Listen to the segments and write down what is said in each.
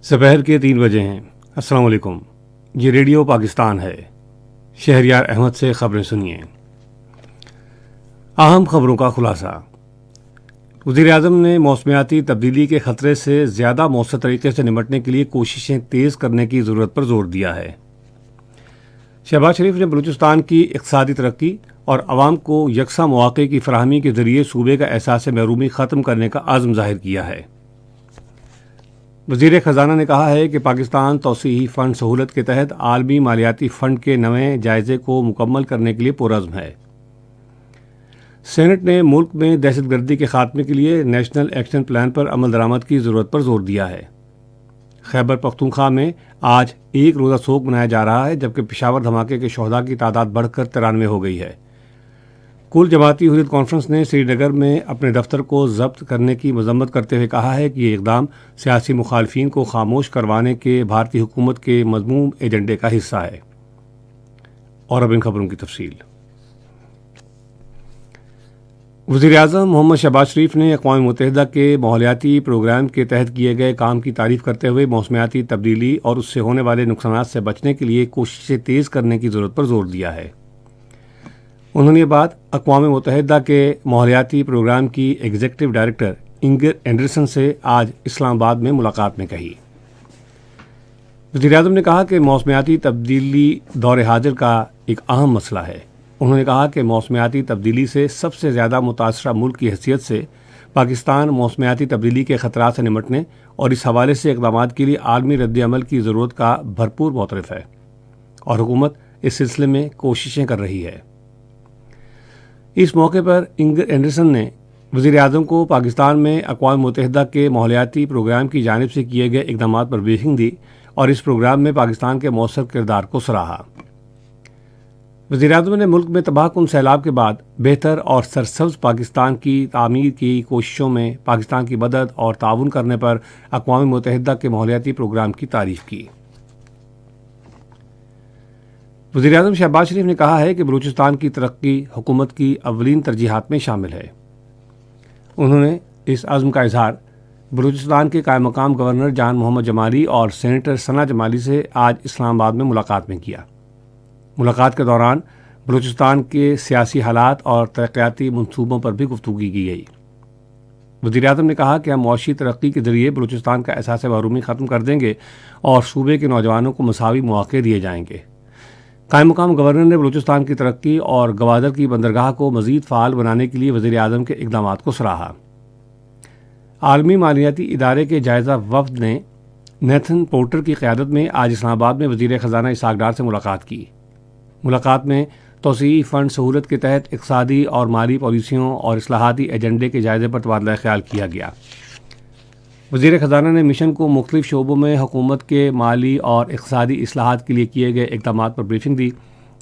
दोपहर के 3 बजे हैं। अस्सलाम वालेकुम। ये रेडियो पाकिस्तान है। शहरयार अहमद से खबरें सुनिए। अहम खबरों का खुलासा। वज़ीर-ए-आज़म ने मौसमियाती तब्दीली के ख़तरे से ज़्यादा मौसर तरीके से निपटने के लिए कोशिशें तेज़ करने की ज़रूरत पर जोर दिया है। शहबाज शरीफ ने बलूचिस्तान की इक़्तिसादी तरक्की और आवाम को यकसा मौक़े की फराहमी के ज़रिए सूबे का एहसास महरूमी ख़त्म करने का आज़म ज़ाहिर किया है। वज़ीर ख़जाना ने कहा है कि पाकिस्तान तौसीही फ़ंड सहूलत के तहत आलमी मालियाती फ़ंड के नए जायज़े को मुकम्मल करने के लिए पुरज़्म है। सेनेट ने मुल्क में दहशतगर्दी के खात्मे के लिए नेशनल एक्शन प्लान पर अमल दरामद की ज़रूरत पर जोर दिया है। खैबर पख्तूनख्वा में आज एक रोज़ा शोक मनाया जा रहा है, जबकि पेशावर धमाके के शहदा की तादाद बढ़कर 93 हो गई है। कुल जमाती हुर्रियत कॉन्फ्रेंस ने श्रीनगर में अपने दफ्तर को जब्त करने की मजम्मत करते हुए कहा है कि ये इकदाम सियासी मुखालफिन को खामोश करवाने के भारतीय हुकूमत के मज़मूम एजेंडे का हिस्सा है। और अब इन खबरों की तफसील। वज़ीर-ए-आज़म मोहम्मद शहबाज शरीफ ने अक़वाम मुत्तहिदा के माहौलियाती प्रोग्राम के तहत किए गए काम की तारीफ़ करते हुए मौसमियाती तब्दीली और उससे होने वाले नुकसानात से बचने के लिए कोशिशें तेज़ करने की ज़रूरत पर जोर दिया है। उन्होंने ये बात अक़वाम मुत्तहिदा के माहौलियाती प्रोग्राम की एग्जीक्यूटिव डायरेक्टर इंगर एंडरसन से आज इस्लामाबाद में मुलाकात में कही। वज़ीर-ए-आज़म ने कहा कि मौसमियाती तब्दीली दौर हाजिर का एक अहम मसला है। उन्होंने कहा कि मौसमियाती तब्दीली से सबसे ज़्यादा मुतासरा मुल्क की हैसियत से पाकिस्तान मौसमियाती तब्दीली के ख़तरात से निपटने और इस हवाले से इक़दामात के लिए आलमी रद्द-ए-अमल की ज़रूरत का भरपूर मोतरफ़ है और हुकूमत इस सिलसिले में कोशिशें कर रही है। इस मौके पर इंगर एंडरसन ने वज़ीर-ए-आज़म को पाकिस्तान में अक़वाम मुत्तहिदा के माहौलियाती प्रोग्राम की जानिब से किए गए इक़दामात पर ब्रीफिंग दी और इस प्रोग्राम में पाकिस्तान के मौसर किरदार को सराहा। वज़ीर-ए-आज़म ने मुल्क में तबाहकुन सैलाब के बाद बेहतर और सरसब्ज़ पाकिस्तान की तामीर की कोशिशों में पाकिस्तान की मदद और ताउन करने पर अक़वाम मुत्तहिदा के माहौलियाती प्रोग्राम की तारीफ़ की। वज़ीर-ए-आज़म शहबाज शरीफ ने कहा है कि बलूचिस्तान की तरक्की हुकूमत की अव्वलीन तरजीहात में शामिल है। उन्होंने इस अज़्म का इजहार बलूचिस्तान के कायम मकाम गवर्नर जान मोहम्मद जमाली और सेनेटर सना जमाली से आज इस्लामाबाद में मुलाकात में किया। मुलाकात के दौरान बलूचिस्तान के सियासी हालात और तरक्याती मनसूबों पर भी गुफ्तगू की गई। वज़ीर-ए-आज़म ने कहा कि हम मौशी तरक्की के ज़रिए बलूचिस्तान का एहसास महरूमी ख़त्म कर देंगे और सूबे के नौजवानों को मसावी मौक़े दिए जाएंगे। कायम मकाम गवर्नर ने बलूचिस्तान की तरक्की और गवादर की बंदरगाह को मज़ीद फ़ाल बनाने के लिए वज़ीर-ए-आज़म के इक़दामात को सराहा। आलमी मालियाती इदारे के जायज़ा वफ़द ने नेथन पोर्टर की क़यादत में आज इस्लामाबाद में वज़ीर ख़जाना इसहाक़ डार से मुलाकात की। मुलाकात में तौसीई फ़ंड सहूलत के तहत इक़्तिसादी और माली पॉलिसियों और इस्लाहाती एजेंडे के जायज़े पर तबादला ख्याल किया गया। वज़ीर ख़जाना ने मिशन को मुख्तलिफ़ शोबों में हुकूमत के माली और इक़्तिसादी इस्लाहात के लिए किए गए इक़दामात पर ब्रीफिंग दी,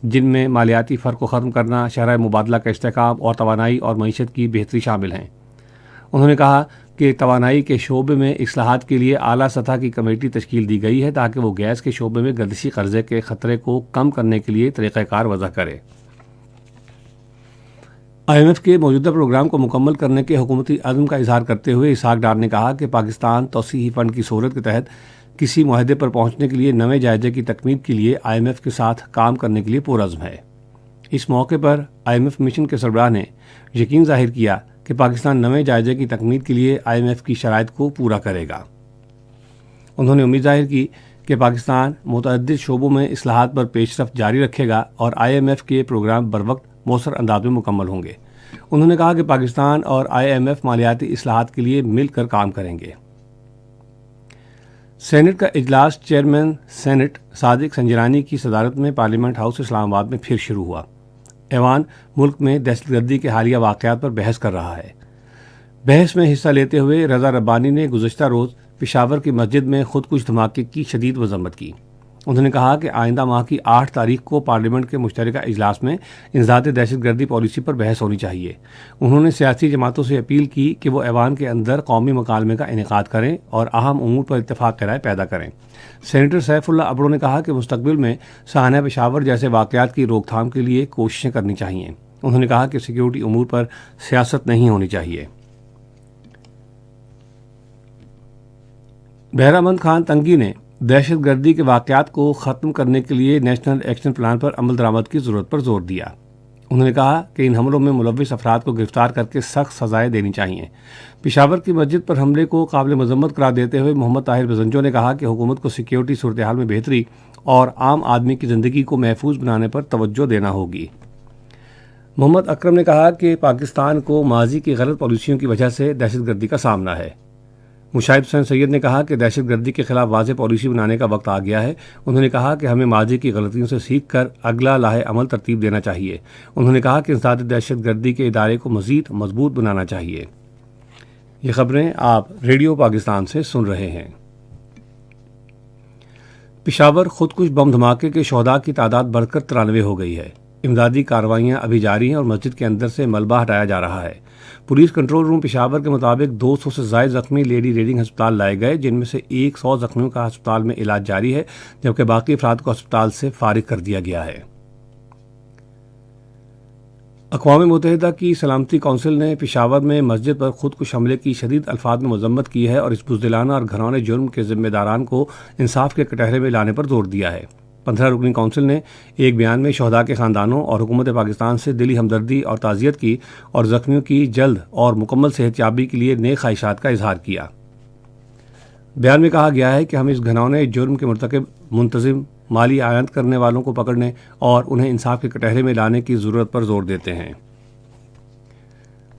जिनमें मालियाती फ़र्क को ख़त्म करना, शरह मुबादला का इस्तेहकाम और तवानाई और मईशत की बेहतरी शामिल हैं। उन्होंने कहा कि तवानाई के शोबे में इस्लाहात के लिए आला सतह की कमेटी तश्कील दी गई है ताकि वो गैस के शोबे में गर्दिशी कर्जे के ख़तरे को कम करने के लिए तरीक़ाकार वज़ा करे। IMF के मौजूदा प्रोग्राम को मुकम्मल करने के हुकूमती अज़्म का इजहार करते हुए इसहाक़ डार ने कहा कि पाकिस्तान तौसीही फ़ंड की सूरत के तहत किसी मुआहदे पर पहुँचने के लिए नए जायज़े की तकमील के लिए IMF के साथ काम करने के लिए पुरज़्म है। इस मौके पर IMF मिशन के सरबराह ने यकीन ज़ाहिर किया कि पाकिस्तान नए जायज़े की तकमील के लिए IMF की शराइत को पूरा करेगा। उन्होंने उम्मीद ज़ाहिर की कि पाकिस्तान मुतअद्दिद शोबों में इस्लाहात पर पेशरफ्त जारी रखेगा और IMF के प्रोग्राम बरवक्त मौसर अंदाज में मुकम्मल होंगे। उन्होंने कहा कि पाकिस्तान और IMF मालियाती इस्लाहात के लिए मिलकर काम करेंगे। सेनेट का इजलास चेयरमैन सेनेट सादिक संजरानी की सदारत में पार्लियामेंट हाउस इस्लामाबाद में फिर शुरू हुआ। ऐवान मुल्क में दहशतगर्दी के हालिया वाक़यात पर बहस कर रहा है। बहस में हिस्सा लेते हुए रज़ा रब्बानी ने गुज़श्ता रोज़ पेशावर की मस्जिद में खुदकुश धमाके की शदीद मज़म्मत की। उन्होंने कहा कि आइंदा माह की 8 तारीख को पार्लियामेंट के मुश्तरका इजलास में इंसदाद दहशतगर्दी पॉलिसी पर बहस होनी चाहिए। उन्होंने सियासी जमातों से अपील की कि वो ऐवान के अंदर कौमी मकालमे का इनेकाद करें और अहम उमूर पर इत्तफाक राय पैदा करें। सेनेटर सैफुल्लाह अबड़ो ने कहा कि मुस्तकबिल में साहाना पेशावर जैसे वाक़यात की रोकथाम के लिए कोशिशें करनी चाहिए। उन्होंने कहा कि सिक्योरिटी उमूर पर सियासत नहीं होनी चाहिए। بہرامند خان تنگی نے دہشت گردی کے واقعات کو ختم کرنے کے لیے نیشنل ایکشن پلان پر عمل درآمد کی ضرورت پر زور دیا۔ انہوں نے کہا کہ ان حملوں میں ملوث افراد کو گرفتار کر کے سخت سزائیں دینی چاہیے۔ پشاور کی مسجد پر حملے کو قابل مذمت قرار دیتے ہوئے محمد طاہر بزنجو نے کہا کہ حکومت کو سیکیورٹی صورتحال میں بہتری اور عام آدمی کی زندگی کو محفوظ بنانے پر توجہ دینا ہوگی۔ محمد اکرم نے کہا کہ پاکستان کو ماضی کی غلط پالیسیوں کی وجہ سے دہشت گردی کا سامنا ہے۔ مشاہد حسین سید نے کہا کہ دہشت گردی کے خلاف واضح پالیسی بنانے کا وقت آ گیا ہے۔ انہوں نے کہا کہ ہمیں ماضی کی غلطیوں سے سیکھ کر اگلا لاہ عمل ترتیب دینا چاہیے۔ انہوں نے کہا کہ انسداد دہشت گردی کے ادارے کو مزید مضبوط بنانا چاہیے۔ یہ خبریں آپ ریڈیو پاکستان سے سن رہے ہیں۔ پشاور خودکش بم دھماکے کے شہداء کی تعداد بڑھ کر 93 ہو گئی ہے۔ امدادی کارروائیاں ابھی جاری ہیں اور مسجد کے اندر سے ملبہ ہٹایا جا رہا ہے۔ پولیس کنٹرول روم پشاور کے مطابق 200 سے زائد زخمی لیڈی ریڈنگ ہسپتال لائے گئے، جن میں سے 100 زخمیوں کا ہسپتال میں علاج جاری ہے، جبکہ باقی افراد کو ہسپتال سے فارغ کر دیا گیا ہے۔ اقوام متحدہ کی سلامتی کونسل نے پشاور میں مسجد پر خودکش حملے کی شدید الفاظ میں مذمت کی ہے اور اس بزدلانہ اور گھناؤنے جرم کے ذمہ داران کو انصاف کے کٹہرے میں لانے پر زور دیا ہے۔ 15 رکنی کونسل نے ایک بیان میں شہداء کے خاندانوں اور حکومت پاکستان سے دلی ہمدردی اور تعزیت کی اور زخمیوں کی جلد اور مکمل صحت یابی کے لیے نیک خواہشات کا اظہار کیا۔ بیان میں کہا گیا ہے کہ ہم اس گھناؤنے جرم کے مرتکب منتظم مالی اعانت کرنے والوں کو پکڑنے اور انہیں انصاف کے کٹہرے میں لانے کی ضرورت پر زور دیتے ہیں۔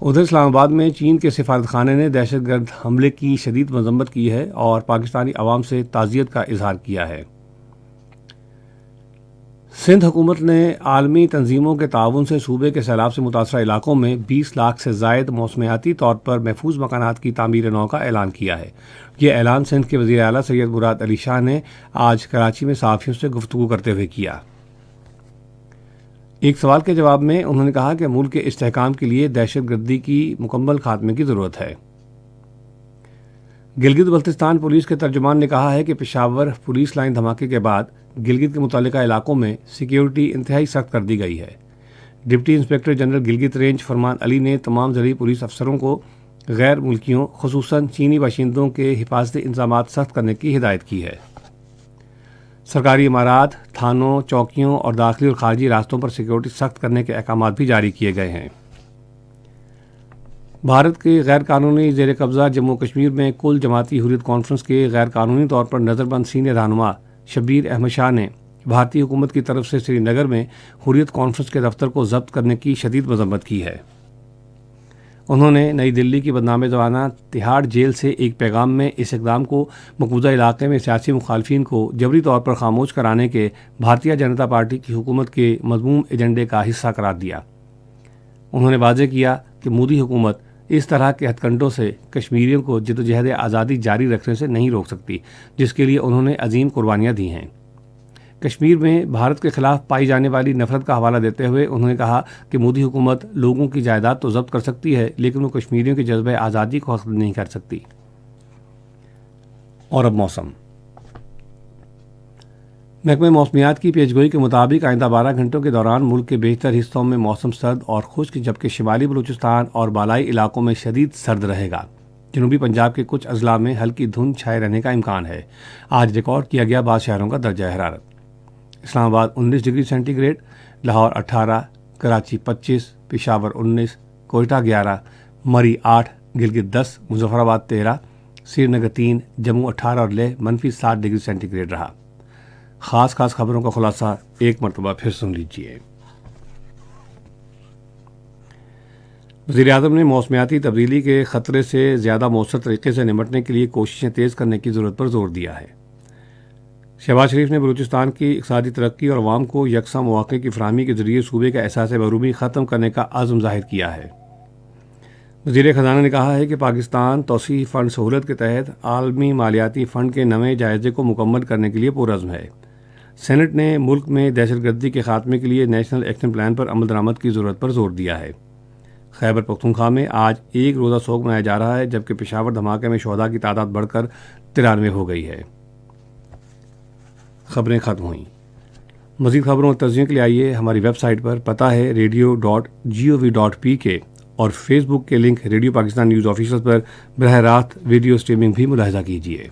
ادھر اسلام آباد میں چین کے سفارت خانے نے دہشت گرد حملے کی شدید مذمت کی ہے اور پاکستانی عوام سے تعزیت کا اظہار کیا ہے۔ سندھ حکومت نے عالمی تنظیموں کے تعاون سے صوبے کے سیلاب سے متاثرہ علاقوں میں 20 لاکھ سے زائد موسمیاتی طور پر محفوظ مکانات کی تعمیر نو کا اعلان کیا ہے۔ یہ اعلان سندھ کے وزیر اعلیٰ سید مراد علی شاہ نے آج کراچی میں صحافیوں سے گفتگو کرتے ہوئے کیا۔ ایک سوال کے جواب میں انہوں نے کہا کہ ملک کے استحکام کے لیے دہشت گردی کی مکمل خاتمے کی ضرورت ہے۔ گلگت بلتستان پولیس کے ترجمان نے کہا ہے کہ پشاور پولیس لائن دھماکے کے بعد گلگت کے متعلقہ علاقوں میں سیکیورٹی انتہائی سخت کر دی گئی ہے۔ Deputy inspector general Gilgit range فرمان علی نے تمام زرعی پولیس افسروں کو غیر ملکیوں خصوصاً چینی باشندوں کے حفاظتی انتظامات سخت کرنے کی ہدایت کی ہے۔ سرکاری عمارات، تھانوں، چوکیوں اور داخلی اور خارجی راستوں پر سیکیورٹی سخت کرنے کے احکامات بھی جاری کیے گئے ہیں۔ بھارت کے غیر قانونی زیر قبضہ جموں کشمیر میں کل جماعتی حریت کانفرنس کے غیر قانونی طور پر نظر بند سینئر رہنما شبیر احمد شاہ نے بھارتی حکومت کی طرف سے سری نگر میں حریت کانفرنس کے دفتر کو ضبط کرنے کی شدید مذمت کی ہے۔ انہوں نے نئی دلی کی بدنام زمانہ تہاڑ جیل سے ایک پیغام میں اس اقدام کو مقبوضہ علاقے میں سیاسی مخالفین کو جبری طور پر خاموش کرانے کے بھارتیہ جنتا پارٹی کی حکومت کے مذموم ایجنڈے کا حصہ قرار دیا۔ انہوں نے واضح کیا کہ مودی حکومت اس طرح کے ہتھ کنڈوں سے کشمیریوں کو جدوجہد آزادی جاری رکھنے سے نہیں روک سکتی، جس کے لیے انہوں نے عظیم قربانیاں دی ہیں۔ کشمیر میں بھارت کے خلاف پائی جانے والی نفرت کا حوالہ دیتے ہوئے انہوں نے کہا کہ مودی حکومت لوگوں کی جائیداد تو ضبط کر سکتی ہے، لیکن وہ کشمیریوں کے جذبہ آزادی کو ختم نہیں کر سکتی۔ اور اب موسم۔ محکمہ موسمیات کی پیشگوئی کے مطابق آئندہ 12 گھنٹوں کے دوران ملک کے بیشتر حصوں میں موسم سرد اور خشک، جبکہ شمالی بلوچستان اور بالائی علاقوں میں شدید سرد رہے گا۔ جنوبی پنجاب کے کچھ اضلاع میں ہلکی دھند چھائے رہنے کا امکان ہے۔ آج ریکارڈ کیا گیا بعض شہروں کا درجہ حرارت: Islamabad 19 degree centigrade, Lahore 18، Karachi 25، Peshawar 19، Quetta 11، Murree 8، Gilgit 10، Muzaffarabad 13، سری نگر 3، جموں 18 اور لیہ -7 ڈگری سینٹی گریڈ رہا۔ خاص خبروں کا خلاصہ ایک مرتبہ پھر سن لیجیے۔ وزیر اعظم نے موسمیاتی تبدیلی کے خطرے سے زیادہ مؤثر طریقے سے نمٹنے کے لیے کوششیں تیز کرنے کی ضرورت پر زور دیا ہے۔ شہباز شریف نے بلوچستان کی اقتصادی ترقی اور عوام کو یکساں مواقع کی فراہمی کے ذریعے صوبے کا احساس محرومی ختم کرنے کا عزم ظاہر کیا ہے۔ وزیر خزانہ نے کہا ہے کہ پاکستان توسیعی فنڈ سہولت کے تحت عالمی مالیاتی فنڈ کے نئے جائزے کو مکمل کرنے کے لیے پرعزم ہے۔ سینٹ نے ملک میں دہشت گردی کے خاتمے کے لیے نیشنل ایکشن پلان پر عمل درآمد کی ضرورت پر زور دیا ہے۔ خیبر پختونخوا میں آج ایک روزہ سوگ منایا جا رہا ہے، جبکہ پشاور دھماکے میں شہداء کی تعداد بڑھ کر 93 ہو گئی ہے۔ خبریں ختم ہوئیں۔ مزید خبروں اور تجزیوں کے لیے آئیے ہماری ویب سائٹ پر، پتہ ہے radio.gov.pk، اور فیس بک کے link radio Pakistan news official پر براہ راست ویڈیو سٹریمنگ بھی ملاحظہ کیجیے۔